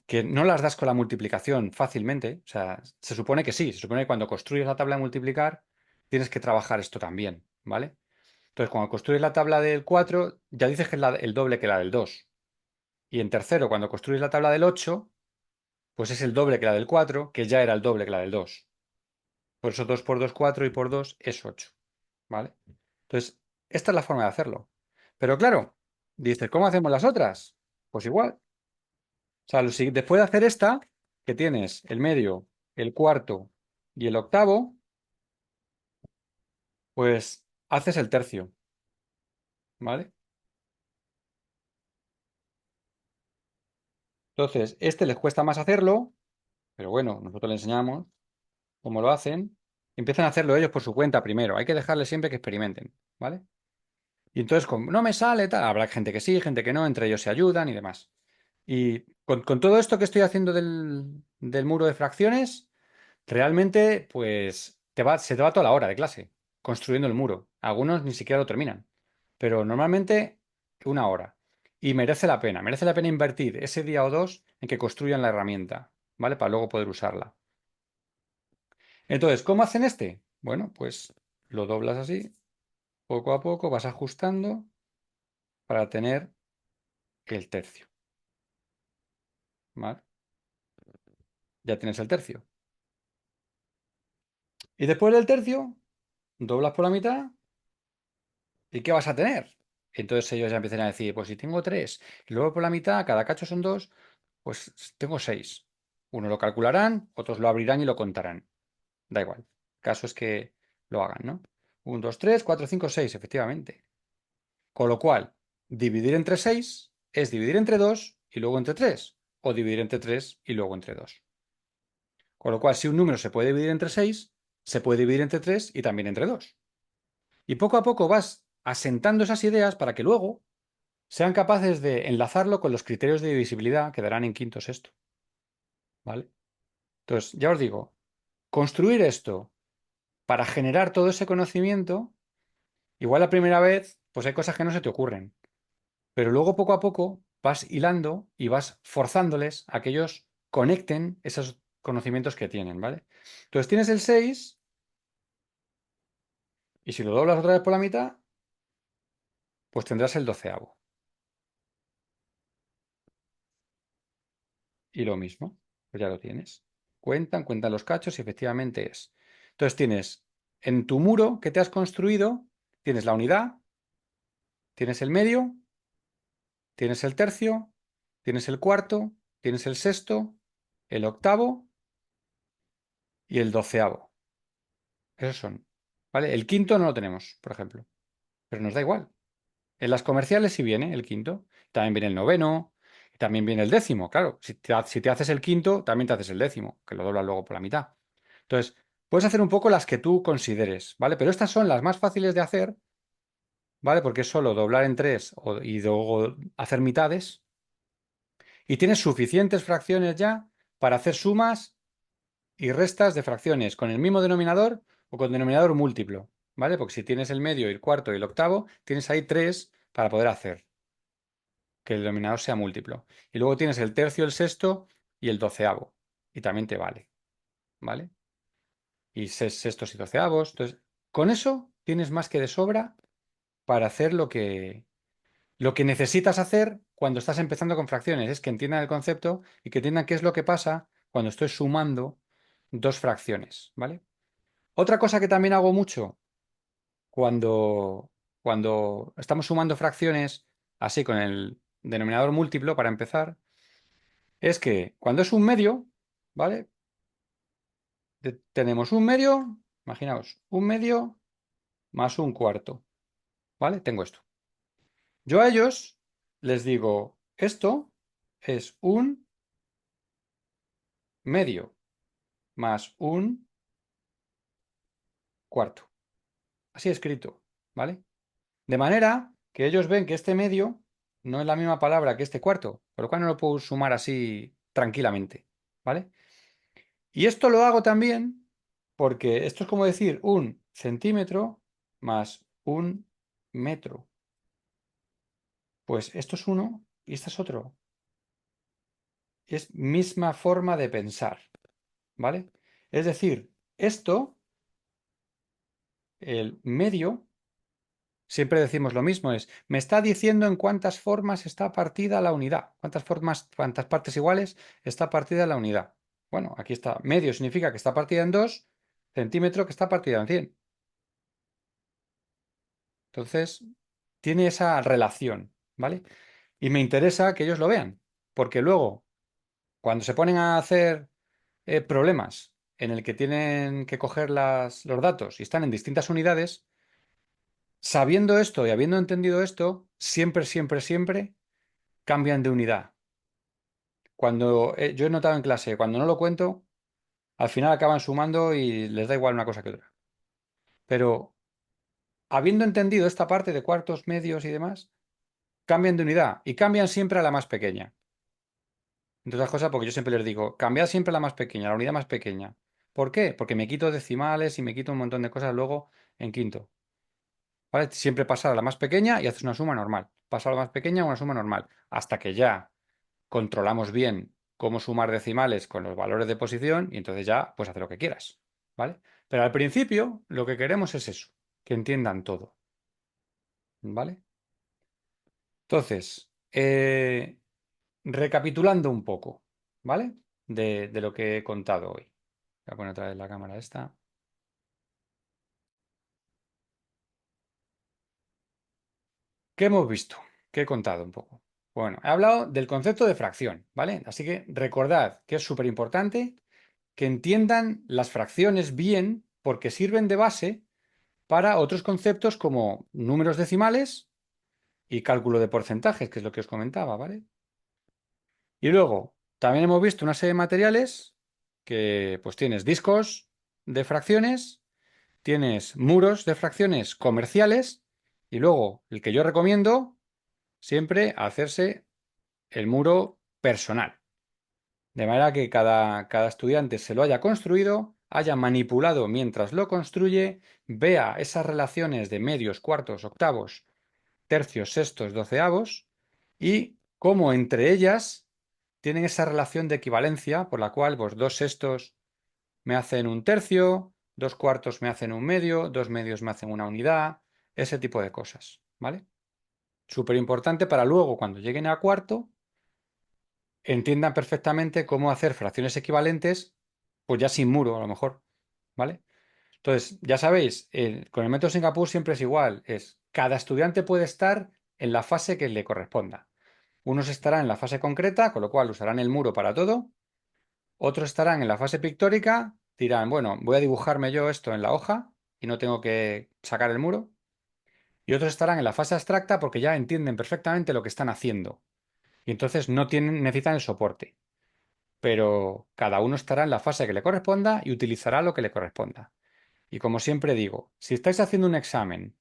que no las das con la multiplicación fácilmente, o sea, se supone que sí, se supone que cuando construyes la tabla de multiplicar tienes que trabajar esto también, ¿vale? Entonces, cuando construyes la tabla del 4, ya dices que es el doble que la del 2. Y en tercero, cuando construyes la tabla del 8, pues es el doble que la del 4, que ya era el doble que la del 2. Por eso 2 por 2, 4 y por 2 es 8, ¿vale? Entonces, esta es la forma de hacerlo. Pero claro, dices, ¿cómo hacemos las otras? Pues igual. O sea, después de hacer esta, que tienes el medio, el cuarto y el octavo, pues haces el tercio, ¿vale? Entonces, este les cuesta más hacerlo, pero bueno, nosotros les enseñamos cómo lo hacen. Empiezan a hacerlo ellos por su cuenta primero. Hay que dejarles siempre que experimenten, ¿vale? Y entonces, como no me sale, tal, habrá gente que sí, gente que no, entre ellos se ayudan y demás. Y con todo esto que estoy haciendo del muro de fracciones, realmente, pues, se te va toda la hora de clase construyendo el muro. Algunos ni siquiera lo terminan. Pero normalmente, 1 hora. Y merece la pena invertir ese día o dos en que construyan la herramienta, ¿vale? Para luego poder usarla. Entonces, ¿cómo hacen este? Bueno, pues lo doblas así, poco a poco vas ajustando para tener el tercio, ¿vale? Ya tienes el tercio. Y después del tercio, doblas por la mitad ¿y qué vas a tener? Entonces ellos ya empiezan a decir, pues si tengo 3 y luego por la mitad, cada cacho son 2, pues tengo 6. Uno lo calcularán, otros lo abrirán y lo contarán. Da igual. El caso es que lo hagan, ¿no? 1, 2, 3, 4, 5, 6, efectivamente. Con lo cual, dividir entre 6 es dividir entre 2 y luego entre 3. O dividir entre 3 y luego entre 2. Con lo cual, si un número se puede dividir entre 6, se puede dividir entre 3 y también entre 2. Y poco a poco vas asentando esas ideas para que luego sean capaces de enlazarlo con los criterios de divisibilidad que darán en quinto sexto. ¿Vale? Entonces, ya os digo, construir esto para generar todo ese conocimiento, igual la primera vez, pues hay cosas que no se te ocurren. Pero luego poco a poco vas hilando y vas forzándoles a que ellos conecten esos conocimientos que tienen, ¿vale? Entonces tienes el 6 y si lo doblas otra vez por la mitad, pues tendrás el doceavo. Y lo mismo, pues ya lo tienes. Cuentan los cachos y efectivamente es. Entonces tienes en tu muro que te has construido, tienes la unidad, tienes el medio, tienes el tercio, tienes el cuarto, tienes el sexto, el octavo y el doceavo. Esos son. ¿Vale? El quinto no lo tenemos, por ejemplo. Pero nos da igual. En las comerciales sí viene el quinto, también viene el noveno, y también viene el décimo, claro. Si te haces el quinto, también te haces el décimo, que lo doblas luego por la mitad. Entonces, puedes hacer un poco las que tú consideres, ¿vale? Pero estas son las más fáciles de hacer, ¿vale? Porque es solo doblar en tres y luego hacer mitades. Y tienes suficientes fracciones ya para hacer sumas y restas de fracciones con el mismo denominador o con denominador múltiplo, ¿vale? Porque si tienes el medio, el cuarto y el octavo, tienes ahí tres para poder hacer que el denominador sea múltiplo. Y luego tienes el tercio, el sexto y el doceavo. Y también te vale, ¿vale? Y sextos y doceavos. Entonces, con eso tienes más que de sobra para hacer lo que necesitas hacer cuando estás empezando con fracciones. Es que entiendan el concepto y que entiendan qué es lo que pasa cuando estoy sumando dos fracciones, ¿vale? Otra cosa que también hago mucho cuando estamos sumando fracciones así con el denominador múltiplo para empezar, es que cuando es un medio, ¿vale? Tenemos un medio, imaginaos, un medio más un cuarto, ¿vale? Tengo esto. Yo a ellos les digo, esto es un medio más un cuarto. Así escrito, ¿vale? De manera que ellos ven que este medio no es la misma palabra que este cuarto, por lo cual no lo puedo sumar así tranquilamente, ¿vale? Y esto lo hago también porque esto es como decir un centímetro más un metro. Pues esto es uno y esto es otro. Es misma forma de pensar, ¿vale? Es decir, esto, el medio, siempre decimos lo mismo, me está diciendo en cuántas formas está partida la unidad, cuántas formas, cuántas partes iguales está partida la unidad. Bueno, aquí está, medio significa que está partida en 2, centímetro que está partida en 100. Entonces, tiene esa relación, ¿vale? Y me interesa que ellos lo vean, porque luego, cuando se ponen a hacer problemas en el que tienen que coger los datos y están en distintas unidades, sabiendo esto y habiendo entendido esto, siempre, siempre, siempre cambian de unidad. Cuando yo he notado en clase, cuando no lo cuento, al final acaban sumando y les da igual una cosa que otra. Pero habiendo entendido esta parte de cuartos, medios y demás, cambian de unidad y cambian siempre a la más pequeña. Entre otras cosas, porque yo siempre les digo, cambiad siempre a la más pequeña, la unidad más pequeña. ¿Por qué? Porque me quito decimales y me quito un montón de cosas luego en quinto. ¿Vale? Siempre pasar a la más pequeña y haces una suma normal. Pasar a la más pequeña, una suma normal. Hasta que ya controlamos bien cómo sumar decimales con los valores de posición y entonces ya, pues hace lo que quieras. ¿Vale? Pero al principio lo que queremos es eso, que entiendan todo. ¿Vale? Entonces, recapitulando un poco, ¿vale? De lo que he contado hoy. Voy a poner otra vez la cámara esta. ¿Qué hemos visto? ¿Qué he contado un poco? Bueno, he hablado del concepto de fracción, ¿vale? Así que recordad que es súper importante que entiendan las fracciones bien porque sirven de base para otros conceptos como números decimales y cálculo de porcentajes, que es lo que os comentaba, ¿vale? Y luego, también hemos visto una serie de materiales que pues tienes discos de fracciones, tienes muros de fracciones comerciales y luego el que yo recomiendo siempre hacerse el muro personal. De manera que cada estudiante se lo haya construido, haya manipulado mientras lo construye, vea esas relaciones de medios, cuartos, octavos, tercios, sextos, doceavos y cómo entre ellas tienen esa relación de equivalencia por la cual pues, dos sextos me hacen un tercio, dos cuartos me hacen un medio, dos medios me hacen una unidad, ese tipo de cosas, ¿vale? Súper importante para luego, cuando lleguen a cuarto, entiendan perfectamente cómo hacer fracciones equivalentes, pues ya sin muro a lo mejor, ¿vale? Entonces, ya sabéis, con el método Singapur siempre es igual, es cada estudiante puede estar en la fase que le corresponda. Unos estarán en la fase concreta, con lo cual usarán el muro para todo, otros estarán en la fase pictórica, dirán, bueno, voy a dibujarme yo esto en la hoja y no tengo que sacar el muro. Y otros estarán en la fase abstracta porque ya entienden perfectamente lo que están haciendo. Y entonces no necesitan el soporte. Pero cada uno estará en la fase que le corresponda y utilizará lo que le corresponda. Y como siempre digo, si estáis haciendo un examen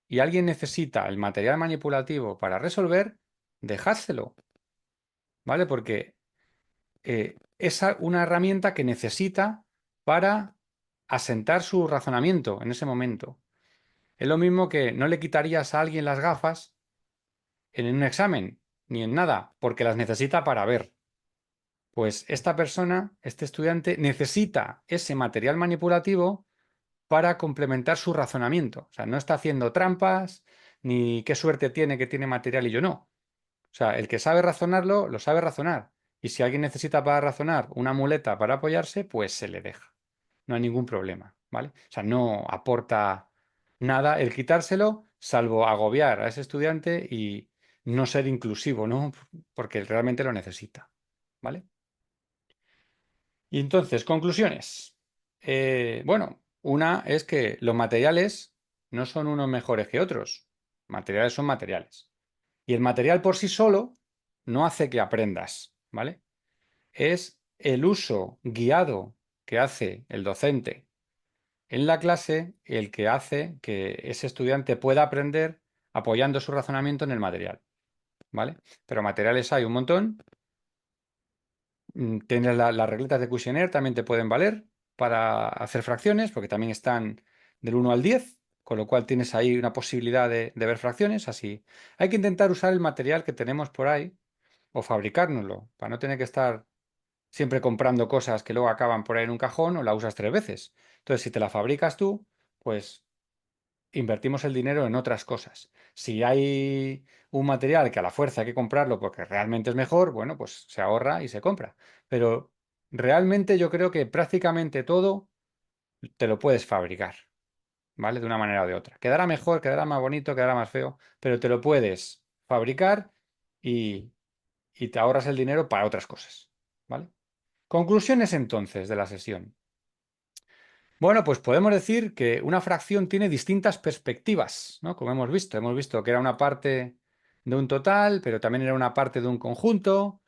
y alguien necesita el material manipulativo para resolver, dejádselo, ¿vale? Porque es una herramienta que necesita para asentar su razonamiento en ese momento. Es lo mismo que no le quitarías a alguien las gafas en un examen, ni en nada, porque las necesita para ver. Pues esta persona, este estudiante, necesita ese material manipulativo para complementar su razonamiento. O sea, no está haciendo trampas, ni qué suerte tiene que tiene material y yo no. O sea, el que sabe razonarlo, lo sabe razonar. Y si alguien necesita para razonar una muleta para apoyarse, pues se le deja. No hay ningún problema, ¿vale? O sea, no aporta nada el quitárselo, salvo agobiar a ese estudiante y no ser inclusivo, ¿no? Porque realmente lo necesita, ¿vale? Y entonces, conclusiones. Bueno, una es que los materiales no son unos mejores que otros. Materiales son materiales. Y el material por sí solo no hace que aprendas, ¿vale? Es el uso guiado que hace el docente en la clase el que hace que ese estudiante pueda aprender apoyando su razonamiento en el material, ¿vale? Pero materiales hay un montón. Tienes las regletas de Cuisenaire, también te pueden valer para hacer fracciones, porque también están del 1 al 10, con lo cual tienes ahí una posibilidad de ver fracciones. Así, hay que intentar usar el material que tenemos por ahí o fabricárnoslo, para no tener que estar siempre comprando cosas que luego acaban por ahí en un cajón o la usas 3 veces. Entonces, si te la fabricas tú, pues invertimos el dinero en otras cosas. Si hay un material que a la fuerza hay que comprarlo porque realmente es mejor, bueno, pues se ahorra y se compra. Pero realmente yo creo que prácticamente todo te lo puedes fabricar, ¿vale? De una manera o de otra. Quedará mejor, quedará más bonito, quedará más feo, pero te lo puedes fabricar y, y te ahorras el dinero para otras cosas, ¿vale? Conclusiones entonces de la sesión. Bueno, pues podemos decir que una fracción tiene distintas perspectivas, ¿no? Como hemos visto que era una parte de un total, pero también era una parte de un conjunto,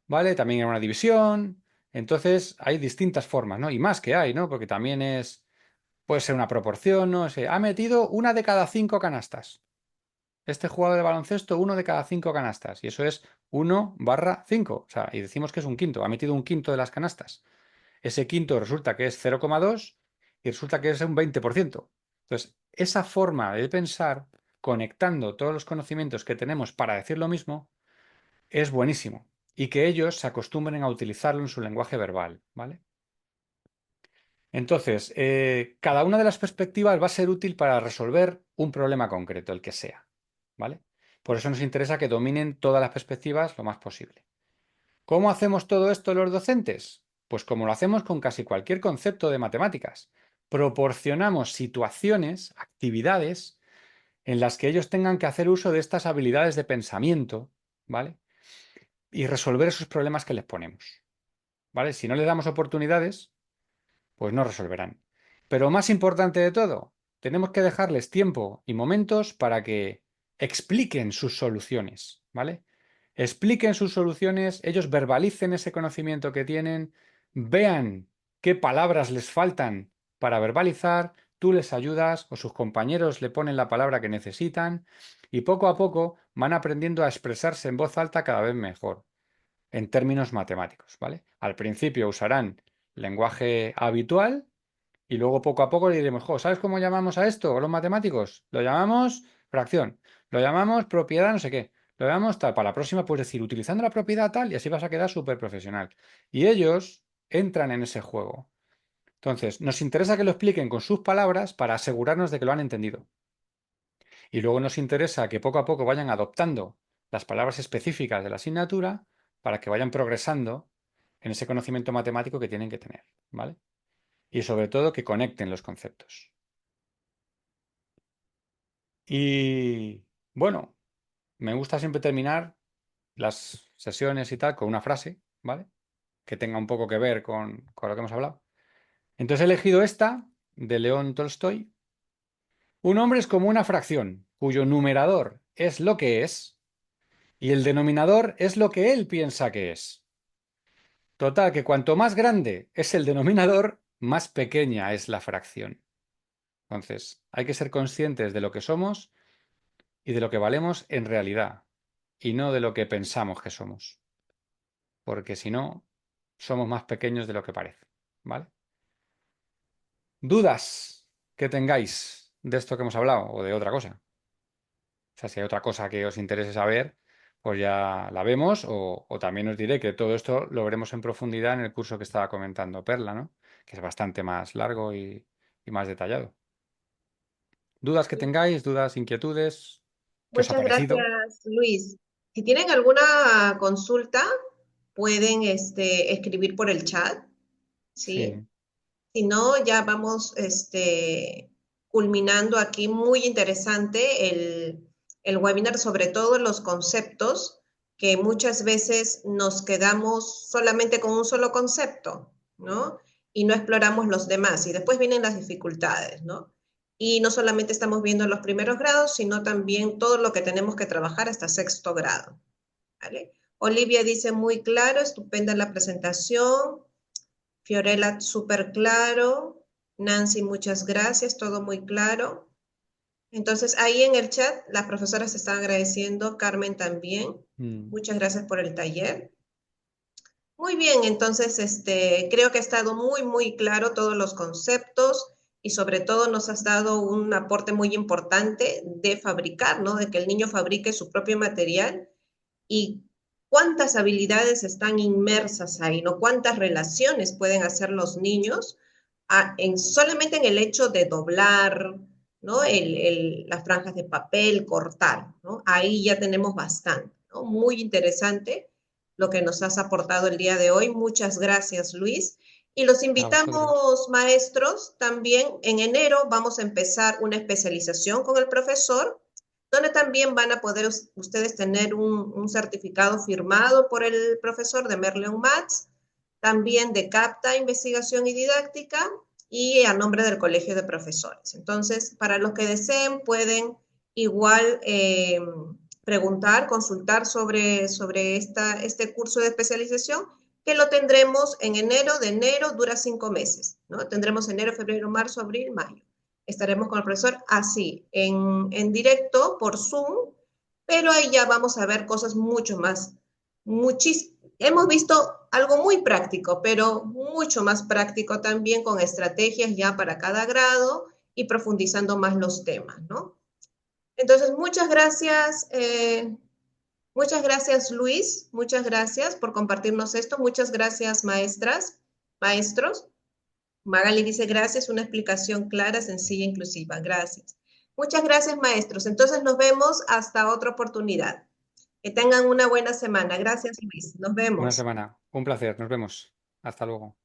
¿vale? También era una división. Entonces hay distintas formas, ¿no? Y más que hay, ¿no? Porque también puede ser una proporción, ¿no? Ha metido una de cada 5 canastas. Este jugador de baloncesto, uno de cada 5 canastas. Y eso es 1/5. O sea, y decimos que es un quinto. Ha metido un quinto de las canastas. Ese quinto resulta que es 0,2 y resulta que es un 20%. Entonces, esa forma de pensar, conectando todos los conocimientos que tenemos para decir lo mismo, es buenísimo. Y que ellos se acostumbren a utilizarlo en su lenguaje verbal, ¿vale? Entonces, cada una de las perspectivas va a ser útil para resolver un problema concreto, el que sea, ¿vale? Por eso nos interesa que dominen todas las perspectivas lo más posible. ¿Cómo hacemos todo esto los docentes? Pues como lo hacemos con casi cualquier concepto de matemáticas. Proporcionamos situaciones, actividades, en las que ellos tengan que hacer uso de estas habilidades de pensamiento, ¿vale? Y resolver esos problemas que les ponemos, ¿vale? Si no les damos oportunidades, pues no resolverán. Pero más importante de todo, tenemos que dejarles tiempo y momentos para que expliquen sus soluciones, ¿vale? Expliquen sus soluciones, ellos verbalicen ese conocimiento que tienen, vean qué palabras les faltan para verbalizar, tú les ayudas o sus compañeros le ponen la palabra que necesitan y poco a poco van aprendiendo a expresarse en voz alta cada vez mejor en términos matemáticos, ¿vale? Al principio usarán lenguaje habitual y luego poco a poco le diremos, "Jo, ¿sabes cómo llamamos a esto los matemáticos? Lo llamamos fracción, lo llamamos propiedad no sé qué, lo llamamos tal. Para la próxima puedes decir, utilizando la propiedad tal y así vas a quedar súper profesional". Y ellos entran en ese juego. Entonces, nos interesa que lo expliquen con sus palabras para asegurarnos de que lo han entendido. Y luego nos interesa que poco a poco vayan adoptando las palabras específicas de la asignatura para que vayan progresando en ese conocimiento matemático que tienen que tener, ¿vale? Y sobre todo que conecten los conceptos. Y bueno, me gusta siempre terminar las sesiones y tal con una frase, ¿vale? Que tenga un poco que ver con lo que hemos hablado. Entonces he elegido esta de León Tolstoy. Un hombre es como una fracción. cuyo numerador es lo que es y el denominador es lo que él piensa que es. Total, que cuanto más grande es el denominador, más pequeña es la fracción. Entonces, hay que ser conscientes de lo que somos y de lo que valemos en realidad, y no de lo que pensamos que somos, porque si no, somos más pequeños de lo que parece, ¿vale? ¿Dudas que tengáis de esto que hemos hablado o de otra cosa? O sea, si hay otra cosa que os interese saber, pues ya la vemos, o también os diré que todo esto lo veremos en profundidad en el curso que estaba comentando Perla, ¿no? Que es bastante más largo y más detallado. ¿Dudas que tengáis? ¿Dudas, inquietudes? ¿Qué os ha Muchas parecido? gracias, Luis. Si tienen alguna consulta, pueden escribir por el chat, ¿sí? Sí. Si no, ya vamos culminando aquí. Muy interesante el webinar, sobre todo los conceptos, que muchas veces nos quedamos solamente con un solo concepto, ¿no? Y no exploramos los demás. Y después vienen las dificultades, ¿no? Y no solamente estamos viendo los primeros grados, sino también todo lo que tenemos que trabajar hasta sexto grado, ¿vale? Olivia dice muy claro, estupenda la presentación. Fiorella, súper claro. Nancy, muchas gracias, todo muy claro. Entonces, ahí en el chat, las profesoras se están agradeciendo, Carmen también. Mm. Muchas gracias por el taller. Muy bien, entonces, creo que ha estado muy, muy claro todos los conceptos y sobre todo nos has dado un aporte muy importante de fabricar, ¿no? De que el niño fabrique su propio material y cuántas habilidades están inmersas ahí, ¿no? Cuántas relaciones pueden hacer los niños solamente en el hecho de doblar, ¿no? Las franjas de papel, cortar, ¿no? Ahí ya tenemos bastante, ¿no? Muy interesante lo que nos has aportado el día de hoy. Muchas gracias, Luis. Y los A vosotros. invitamos, maestros, también en enero vamos a empezar una especialización con el profesor donde también van a poder ustedes tener un certificado firmado por el profesor de Merleon Matz, también de CAPTA, Investigación y Didáctica, y a nombre del Colegio de Profesores. Entonces, para los que deseen, pueden igual preguntar, consultar sobre este curso de especialización, que lo tendremos en enero, de enero dura 5 meses, ¿no? Tendremos enero, febrero, marzo, abril, mayo. Estaremos con el profesor así, en directo, por Zoom, pero ahí ya vamos a ver cosas mucho más, hemos visto algo muy práctico, pero mucho más práctico también con estrategias ya para cada grado y profundizando más los temas, ¿no? Entonces, muchas gracias Luis, muchas gracias por compartirnos esto, muchas gracias maestras, maestros. Magali dice gracias, una explicación clara, sencilla, inclusiva. Gracias. Muchas gracias, maestros. Entonces nos vemos hasta otra oportunidad. Que tengan una buena semana. Gracias, Luis. Nos Buena vemos. semana. Un placer. Nos vemos. Hasta luego.